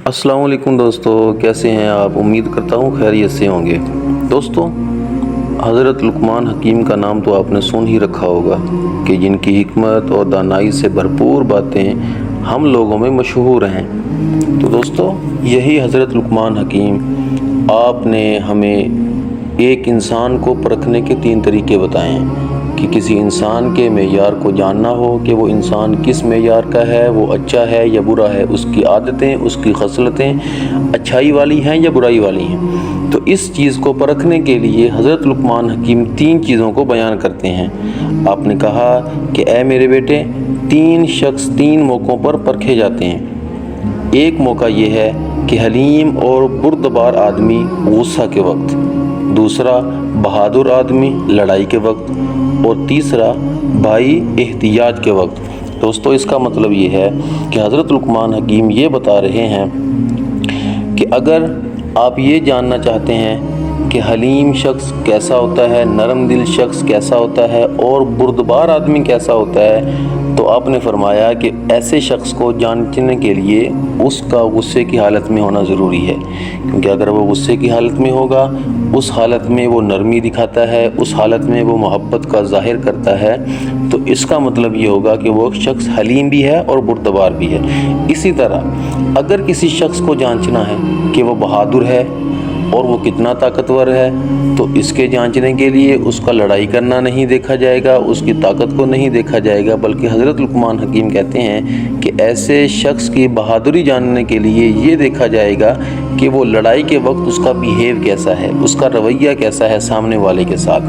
السلام علیکم دوستو، کیسے ہیں آپ؟ امید کرتا ہوں خیریت سے ہوں گے۔ دوستو، حضرت لقمان حکیم کا نام تو آپ نے سن ہی رکھا ہوگا کہ جن کی حکمت اور دانائی سے بھرپور باتیں ہم لوگوں میں مشہور ہیں۔ تو دوستو، یہی حضرت لقمان حکیم آپ نے ہمیں ایک انسان کو پرکھنے کے 3 طریقے بتائے ہیں کہ کسی انسان کے معیار کو جاننا ہو کہ وہ انسان کس معیار کا ہے، وہ اچھا ہے یا برا ہے، اس کی عادتیں، اس کی خصلتیں اچھائی والی ہیں یا برائی والی ہیں۔ تو اس چیز کو پرکھنے کے لیے حضرت لقمان حکیم 3 چیزوں کو بیان کرتے ہیں۔ آپ نے کہا کہ اے میرے بیٹے، 3 شخص 3 موقعوں پر پرکھے جاتے ہیں۔ ایک موقع یہ ہے کہ حلیم اور بردبار آدمی غصہ کے وقت، دوسرا بہادر آدمی لڑائی کے وقت، اور تیسرا بھائی احتیاج کے وقت۔ دوستو، اس کا مطلب یہ ہے کہ حضرت لقمان حکیم یہ بتا رہے ہیں کہ اگر آپ یہ جاننا چاہتے ہیں کہ حلیم شخص کیسا ہوتا ہے، نرم دل شخص کیسا ہوتا ہے اور بردبار آدمی کیسا ہوتا ہے، تو آپ نے فرمایا کہ ایسے شخص کو جاننے کے لیے اس کا غصے کی حالت میں ہونا ضروری ہے، کیونکہ اگر وہ غصے کی حالت میں ہوگا، اس حالت میں وہ نرمی دکھاتا ہے، اس حالت میں وہ محبت کا ظاہر کرتا ہے، تو اس کا مطلب یہ ہوگا کہ وہ شخص حلیم بھی ہے اور بردبار بھی ہے۔ اسی طرح اگر کسی شخص کو جانچنا ہے کہ وہ بہادر ہے اور وہ کتنا طاقتور ہے، تو اس کے جانچنے کے لیے اس کا لڑائی کرنا نہیں دیکھا جائے گا، اس کی طاقت کو نہیں دیکھا جائے گا، بلکہ حضرت لقمان حکیم کہتے ہیں کہ ایسے شخص کی بہادری جاننے کے لیے یہ دیکھا جائے گا کہ وہ لڑائی کے وقت اس کا بیہیو کیسا ہے، اس کا رویہ کیسا ہے سامنے والے کے ساتھ۔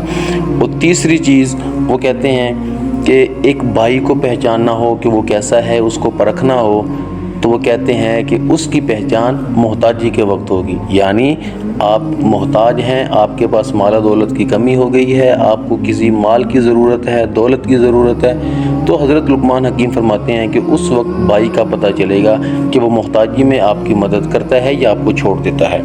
اور تیسری چیز وہ کہتے ہیں کہ ایک بھائی کو پہچاننا ہو کہ وہ کیسا ہے، اس کو پرکھنا ہو، تو وہ کہتے ہیں کہ اس کی پہچان محتاجی کے وقت ہوگی، یعنی آپ محتاج ہیں، آپ کے پاس مال و دولت کی کمی ہو گئی ہے، آپ کو کسی مال کی ضرورت ہے، دولت کی ضرورت ہے، تو حضرت لقمان حکیم فرماتے ہیں کہ اس وقت بھائی کا پتہ چلے گا کہ وہ محتاجی میں آپ کی مدد کرتا ہے یا آپ کو چھوڑ دیتا ہے۔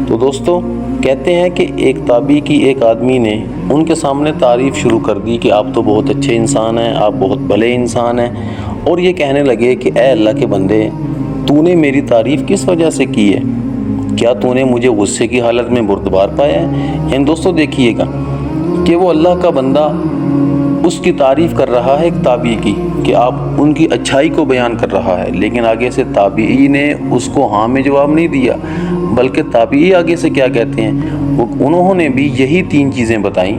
تو دوستو، کہتے ہیں کہ ایک تابعی کی ایک آدمی نے ان کے سامنے تعریف شروع کر دی کہ آپ تو بہت اچھے انسان ہیں، آپ بہت بھلے انسان ہیں، اور یہ کہنے لگے کہ اے اللہ کے بندے، تو نے میری تعریف کس وجہ سے کی ہے؟ کیا تو نے مجھے غصے کی حالت میں بردبار پایا ہے؟ یعنی دوستو دیکھیے گا کہ وہ اللہ کا بندہ اس کی تعریف کر رہا ہے ایک تابعی کی، کہ آپ ان کی اچھائی کو بیان کر رہا ہے، لیکن آگے سے تابعی نے اس کو ہاں میں جواب نہیں دیا، بلکہ تابعی آگے سے کیا کہتے ہیں، انہوں نے بھی یہی 3 چیزیں بتائیں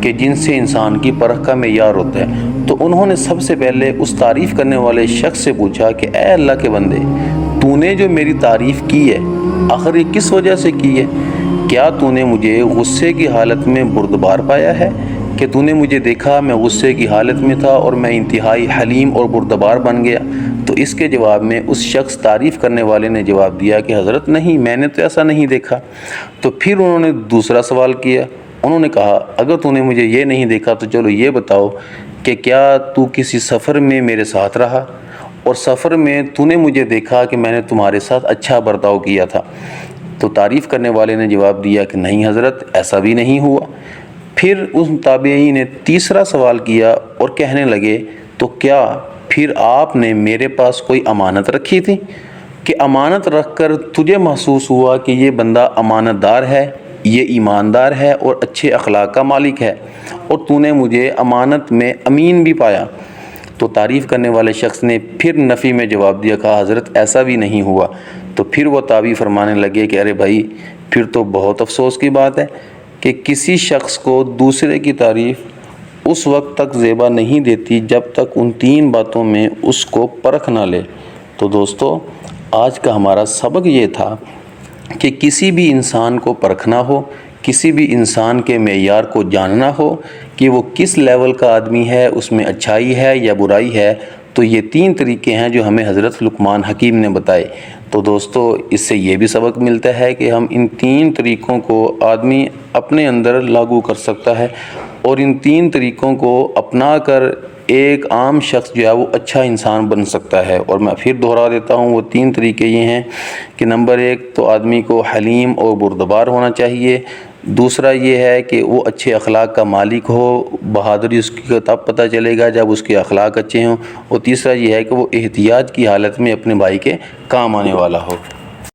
کہ جن سے انسان کی پرکھ کا معیار ہوتا ہے۔ تو انہوں نے سب سے پہلے اس تعریف کرنے والے شخص سے پوچھا کہ اے اللہ کے بندے، تو نے جو میری تعریف کی ہے، آخر یہ کس وجہ سے کی ہے؟ کیا تو نے مجھے غصے کی حالت میں بردبار پایا ہے کہ تو نے مجھے دیکھا میں غصے کی حالت میں تھا اور میں انتہائی حلیم اور بردبار بن گیا؟ تو اس کے جواب میں اس شخص تعریف کرنے والے نے جواب دیا کہ حضرت نہیں، میں نے تو ایسا نہیں دیکھا۔ تو پھر انہوں نے دوسرا سوال کیا، انہوں نے کہا اگر تو نے مجھے یہ نہیں دیکھا تو چلو یہ بتاؤ کہ کیا تو کسی سفر میں میرے ساتھ رہا اور سفر میں تو نے مجھے دیکھا کہ میں نے تمہارے ساتھ اچھا برتاؤ کیا تھا؟ تو تعریف کرنے والے نے جواب دیا کہ نہیں حضرت، ایسا بھی نہیں ہوا۔ پھر اس تابعی نے تیسرا سوال کیا اور کہنے لگے تو کیا پھر آپ نے میرے پاس کوئی امانت رکھی تھی کہ امانت رکھ کر تجھے محسوس ہوا کہ یہ بندہ امانت دار ہے، یہ ایماندار ہے اور اچھے اخلاق کا مالک ہے، اور تو نے مجھے امانت میں امین بھی پایا؟ تو تعریف کرنے والے شخص نے پھر نفی میں جواب دیا، کہا حضرت ایسا بھی نہیں ہوا۔ تو پھر وہ تابعی فرمانے لگے کہ ارے بھائی، پھر تو بہت افسوس کی بات ہے کہ کسی شخص کو دوسرے کی تعریف اس وقت تک زیبا نہیں دیتی جب تک ان 3 باتوں میں اس کو پرکھ نہ لے۔ تو دوستو، آج کا ہمارا سبق یہ تھا کہ کسی بھی انسان کو پرکھنا ہو، کسی بھی انسان کے معیار کو جاننا ہو کہ وہ کس لیول کا آدمی ہے، اس میں اچھائی ہے یا برائی ہے، تو یہ 3 طریقے ہیں جو ہمیں حضرت لقمان حکیم نے بتائے۔ تو دوستو، اس سے یہ بھی سبق ملتا ہے کہ ہم ان 3 طریقوں کو آدمی اپنے اندر لاگو کر سکتا ہے، اور ان 3 طریقوں کو اپنا کر ایک عام شخص جو ہے وہ اچھا انسان بن سکتا ہے۔ اور میں پھر دہرا دیتا ہوں، وہ 3 طریقے یہ ہیں کہ نمبر 1 تو آدمی کو حلیم اور بردبار ہونا چاہیے، دوسرا یہ ہے کہ وہ اچھے اخلاق کا مالک ہو، بہادری اس کی تب پتہ چلے گا جب اس کے اخلاق اچھے ہوں، اور تیسرا یہ ہے کہ وہ احتیاج کی حالت میں اپنے بھائی کے کام آنے والا ہو۔